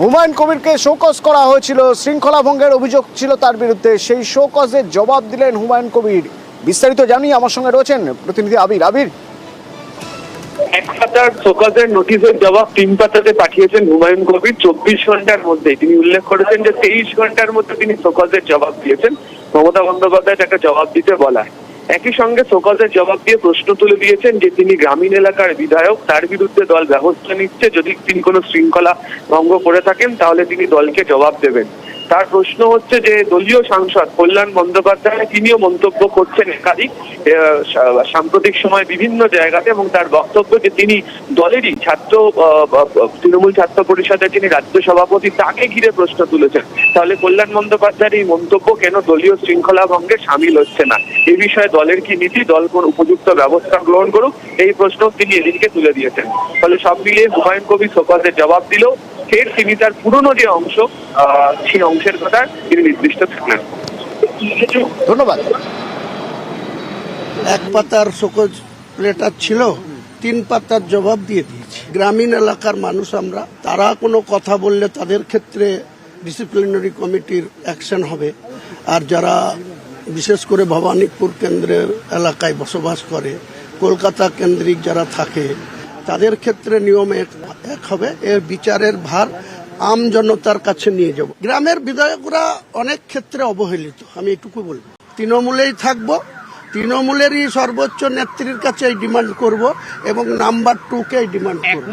Humayun কবিরকে show cause করা হয়েছিল, শৃঙ্খলা ভঙ্গের অভিযোগ ছিল তার বিরুদ্ধে। সেই শোকজের জবাব দিলেন হুমায়ুন কবির। বিস্তারিত জানিয়ে আমার সঙ্গে রয়েছেন প্রতিনিধি আবির। আবির, এক পাতার শোকজের নোটিশের জবাব 3 পাতাতে পাঠিয়েছেন হুমায়ুন কবির 24 ঘন্টার মধ্যে। তিনি উল্লেখ করেছেন যে 23 ঘন্টার মধ্যে তিনি শোকজের জবাব দিয়েছেন। মমতা বন্দ্যোপাধ্যায় একটা জবাব দিতে বলা। একই সঙ্গে শোকজের জবাব দিয়ে প্রশ্ন তুলে দিয়েছেন যে তিনি গ্রামীণ এলাকার বিধায়ক, তার বিরুদ্ধে দল ব্যবস্থা নিচ্ছে, যদি তিনি কোনো শৃঙ্খলা ভঙ্গ করে থাকেন তাহলে তিনি দলকে জবাব দেবেন। তার প্রশ্ন হচ্ছে যে দলীয় সাংসদ কল্যাণ বন্দ্যোপাধ্যায় তিনিও মন্তব্য করছেন একাধিক সাম্প্রতিক সময় বিভিন্ন জায়গাতে, এবং তার বক্তব্য যে তিনি দলেরই তৃণমূল ছাত্র পরিষদের যিনি রাজ্য সভাপতি তাকে ঘিরে প্রশ্ন তুলেছেন। তাহলে কল্যাণ বন্দ্যোপাধ্যায়ের এই মন্তব্য কেন দলীয় শৃঙ্খলা ভঙ্গে সামিল হচ্ছে না, এই বিষয়ে দলের কি নীতি, দল কোন উপযুক্ত ব্যবস্থা গ্রহণ করুক, এই প্রশ্ন তিনি এদিকে তুলে দিয়েছেন। ফলে সব মিলিয়ে হুমায়ুন কবির শোকজের জবাব দিল, ফের তিনি তার পুরনো যে অংশ সেই অংশের কথা তিনি নির্দিষ্ট থাকলেন। ধন্যবাদ। এক পাতার শোকজ লেটার ছিল, 3 পাতার জবাব দিয়ে দিয়েছি। গ্রামীণ এলাকার মানুষ আমরা, তারা কোনো কথা বললে তাদের ক্ষেত্রে ডিসিপ্লিনারি কমিটির অ্যাকশন হবে। আর যারা বিশেষ করে ভবানীপুর কেন্দ্রের এলাকায় বসবাস করে, কলকাতা কেন্দ্রিক যারা থাকে, তাদের ক্ষেত্রে নিয়ম এক হবে। এর বিচারের ভার আম জনতার কাছে নিয়ে যাব। গ্রামের বিধায়করা অনেক ক্ষেত্রে অবহেলিত, আমি এটুকু বলবো। তৃণমূলেই থাকবো, তৃণমূলেরই সর্বোচ্চ নেত্রীর কাছে ডিমান্ড করব এবং নাম্বার 2 কে ডিমান্ড করব।